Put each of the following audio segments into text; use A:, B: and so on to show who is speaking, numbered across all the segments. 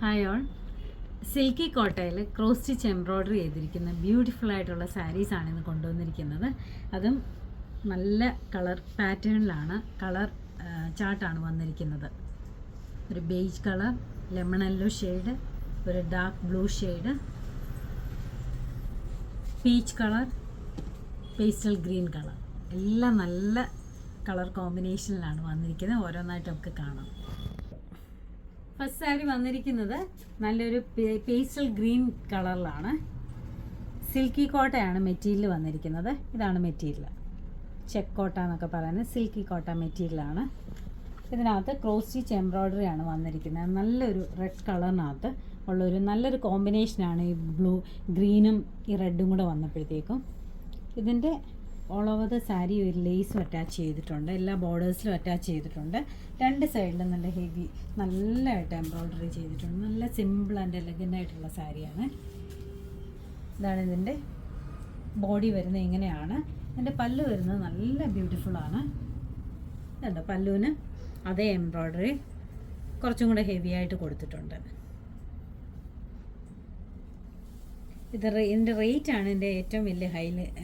A: Hi all. Silky കോട്ടയിൽ cross stitch embroidery ചെയ്തിരിക്കുന്ന beautiful ആയിട്ടുള്ള സാരീസാണ് ഇന്ന് കൊണ്ടുവന്നിരിക്കുന്നത്. അതും നല്ല കളർ പാറ്റേണിലാണ്, കളർ ചാർട്ടാണ് വന്നിരിക്കുന്നത്. ഒരു beige colour, lemon yellow shade, ഒരു dark blue shade, peach colour, pastel green colour, എല്ലാം നല്ല കളർ കോമ്പിനേഷനിലാണ് വന്നിരിക്കുന്നത്. ഓരോന്നായിട്ട് നമുക്ക് കാണാം. ഫസ്റ്റ് സാരി വന്നിരിക്കുന്നത് നല്ലൊരു പേസ്റ്റൽ ഗ്രീൻ കളറിലാണ്. സിൽക്കി കോട്ടയാണ് മെറ്റീരിയൽ വന്നിരിക്കുന്നത്. ഇതാണ് മെറ്റീരിയൽ, ചെക്ക് കോട്ട എന്നൊക്കെ പറയുന്നത് സിൽക്കി കോട്ട മെറ്റീരിയലാണ്. ഇതിനകത്ത് ക്രോസ് സ്റ്റിച്ച് എംബ്രോയ്ഡറി ആണ് വന്നിരിക്കുന്നത്. നല്ലൊരു റെഡ് കളറിനകത്ത് ഉള്ളൊരു നല്ലൊരു കോമ്പിനേഷനാണ് ഈ ബ്ലൂ ഗ്രീനും ഈ റെഡും കൂടെ വന്നപ്പോഴത്തേക്കും. ഇതിൻ്റെ ഓൾ ഓവർ ദ സാരി ഒരു ലേസും അറ്റാച്ച് ചെയ്തിട്ടുണ്ട്, എല്ലാ ബോർഡേഴ്സിലും അറ്റാച്ച് ചെയ്തിട്ടുണ്ട്. രണ്ട് സൈഡിലും നല്ല ഹെവി നല്ലതായിട്ട് എംബ്രോയ്ഡറി ചെയ്തിട്ടുണ്ട്. നല്ല സിമ്പിൾ ആൻഡ് എലഗൻ്റ് ആയിട്ടുള്ള സാരിയാണ്. ഇതാണ് ഇതിൻ്റെ ബോഡി വരുന്നത്. ഇങ്ങനെയാണ് ഇതിൻ്റെ പല്ലു വരുന്നത്. നല്ല ബ്യൂട്ടിഫുള്ളാണ്. ഇതുണ്ട് പല്ലുവിന് അതേ എംബ്രോയ്ഡറി കുറച്ചും കൂടെ ഹെവി ആയിട്ട് കൊടുത്തിട്ടുണ്ട്. ഇതിൻ്റെ റേറ്റാണ് ഇതിൻ്റെ ഏറ്റവും വലിയ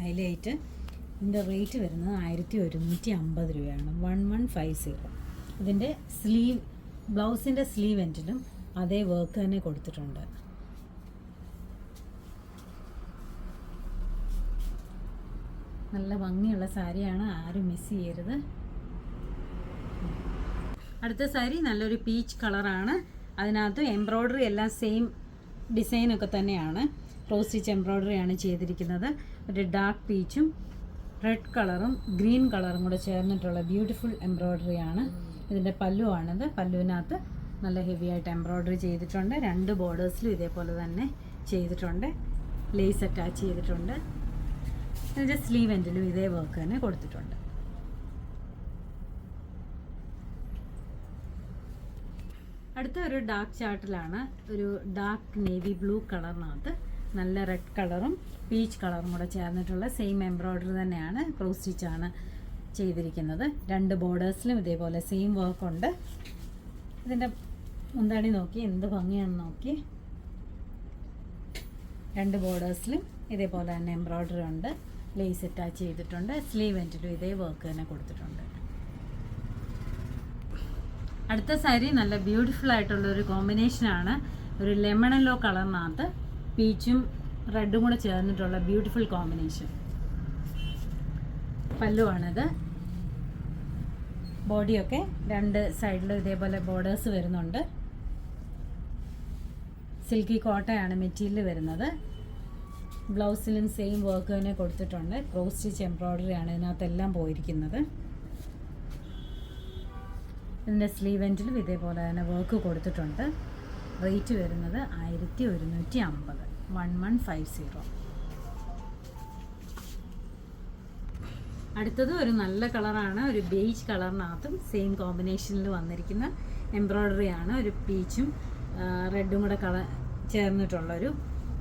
A: ഹൈലൈറ്റ്. ഇതിൻ്റെ റേറ്റ് വരുന്നത് 1150 രൂപയാണ്. 1150. ഇതിൻ്റെ സ്ലീവ്, ബ്ലൗസിൻ്റെ സ്ലീവ് എൻഡിലും അതേ വർക്ക് തന്നെ കൊടുത്തിട്ടുണ്ട്. നല്ല ഭംഗിയുള്ള സാരിയാണ്, ആരും മിസ് ചെയ്യരുത്. അടുത്ത സാരി നല്ലൊരു പീച്ച് കളറാണ്. അതിനകത്ത് എംബ്രോയ്ഡറി എല്ലാം സെയിം ഡിസൈനൊക്കെ തന്നെയാണ്. ക്രോസ് സ്റ്റിച്ച് എംബ്രോയ്ഡറിയാണ് ചെയ്തിരിക്കുന്നത്. ഒരു ഡാർക്ക് പീച്ചും റെഡ് കളറും ഗ്രീൻ കളറും കൂടെ ചേർന്നിട്ടുള്ള ബ്യൂട്ടിഫുൾ എംബ്രോയ്ഡറിയാണ്. ഇതിൻ്റെ പല്ലുവാണിത്. പല്ലുവിനകത്ത് നല്ല ഹെവി ആയിട്ട് എംബ്രോയ്ഡറി ചെയ്തിട്ടുണ്ട്. രണ്ട് ബോർഡേഴ്സിലും ഇതേപോലെ തന്നെ ചെയ്തിട്ടുണ്ട്. ലേസ് അറ്റാച്ച് ചെയ്തിട്ടുണ്ട്. ഇതിൻ്റെ സ്ലീവ് എൻഡിലും ഇതേ വർക്ക് തന്നെ കൊടുത്തിട്ടുണ്ട്. അടുത്ത ഒരു ഡാർക്ക് ചാർട്ടിലാണ്. ഒരു ഡാർക്ക് നേവി ബ്ലൂ കളറിനകത്ത് നല്ല റെഡ് കളറും പീച്ച് കളറും കൂടെ ചേർന്നിട്ടുള്ള സെയിം എംബ്രോയ്ഡറി തന്നെയാണ്. ക്രോസ് സ്റ്റിച്ചാണ് ചെയ്തിരിക്കുന്നത്. രണ്ട് ബോർഡേഴ്സിലും ഇതേപോലെ സെയിം വർക്കുണ്ട്. ഇതിൻ്റെ മുന്താണി നോക്കി എന്ത് ഭംഗിയാണെന്ന് നോക്കി. രണ്ട് ബോർഡേഴ്സിലും ഇതേപോലെ തന്നെ എംബ്രോയ്ഡറി ഉണ്ട്. ലേസ് അറ്റാച്ച് ചെയ്തിട്ടുണ്ട്. സ്ലീവ് എൻഡിലും ഇതേ വർക്ക് തന്നെ കൊടുത്തിട്ടുണ്ട്. അടുത്ത സാരി നല്ല ബ്യൂട്ടിഫുൾ ആയിട്ടുള്ളൊരു കോമ്പിനേഷനാണ്. ഒരു ലെമൺ യെല്ലോ കളറിനകത്ത് പീച്ചും റെഡും കൂടെ ചേർന്നിട്ടുള്ള ബ്യൂട്ടിഫുൾ കോമ്പിനേഷൻ. പല്ലുവാണിത്. ബോഡിയൊക്കെ രണ്ട് സൈഡിലും ഇതേപോലെ ബോർഡേഴ്സ് വരുന്നുണ്ട്. സിൽക്കി കോട്ടയാണ് മെറ്റീരിയൽ വരുന്നത്. ബ്ലൗസിലും സെയിം വർക്ക് തന്നെ കൊടുത്തിട്ടുണ്ട്. ക്രോസ് സ്റ്റിച്ച് എംബ്രോയ്ഡറിയാണ് ഇതിനകത്തെല്ലാം പോയിരിക്കുന്നത്. ഇതിൻ്റെ സ്ലീവ് എൻഡിലും ഇതേപോലെ തന്നെ വർക്ക് കൊടുത്തിട്ടുണ്ട്. റേറ്റ് വരുന്നത് 1150. 1150. അടുത്തത് ഒരു നല്ല കളറാണ്. ഒരു ബേജ് കളറിനകത്തും സെയിം കോമ്പിനേഷനിൽ വന്നിരിക്കുന്ന എംബ്രോയ്ഡറിയാണ്. ഒരു പീച്ചും റെഡും കൂടെ ചേർന്നിട്ടുള്ളൊരു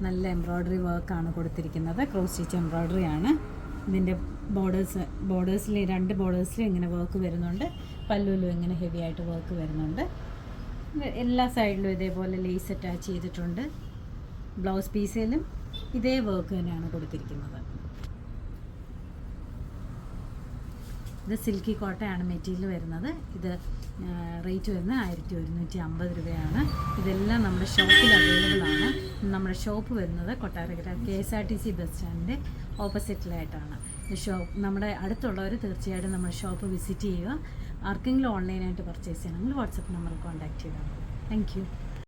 A: നല്ല എംബ്രോയ്ഡറി വർക്കാണ് കൊടുത്തിരിക്കുന്നത്. ക്രോസ് സ്റ്റിച്ച് എംബ്രോയ്ഡറിയാണ്. ഇതിൻ്റെ ബോർഡേഴ്സിൽ രണ്ട് ബോർഡേഴ്സിലും ഇങ്ങനെ വർക്ക് വരുന്നുണ്ട്. പല്ലുവിലും ഇങ്ങനെ ഹെവി ആയിട്ട് വർക്ക് വരുന്നുണ്ട്. എല്ലാ സൈഡിലും ഇതേപോലെ ലേസ് അറ്റാച്ച് ചെയ്തിട്ടുണ്ട്. ബ്ലൗസ് പീസിലും ഇതേ വർക്ക് തന്നെയാണ് കൊടുത്തിരിക്കുന്നത്. ഇത് സിൽക്കി കോട്ടയാണ് മെറ്റീരിയൽ വരുന്നത്. ഇത് റേറ്റ് വരുന്നത് 1150 രൂപയാണ്. ഇതെല്ലാം നമ്മുടെ ഷോപ്പിൽ അവൈലബിൾ ആണ്. നമ്മുടെ ഷോപ്പ് വരുന്നത് കൊട്ടാരക്കര KSRTC ബസ് സ്റ്റാൻഡിൻ്റെ ഓപ്പോസിറ്റിലായിട്ടാണ്. നമ്മുടെ അടുത്തുള്ളവർ തീർച്ചയായിട്ടും നമ്മുടെ ഷോപ്പ് വിസിറ്റ് ചെയ്യുക. ആർക്കെങ്കിലും ഓൺലൈനായിട്ട് പർച്ചേസ് ചെയ്യണമെങ്കിൽ വാട്സപ്പ് നമ്പറിൽ കോൺടാക്റ്റ് ചെയ്യുക. Thank you.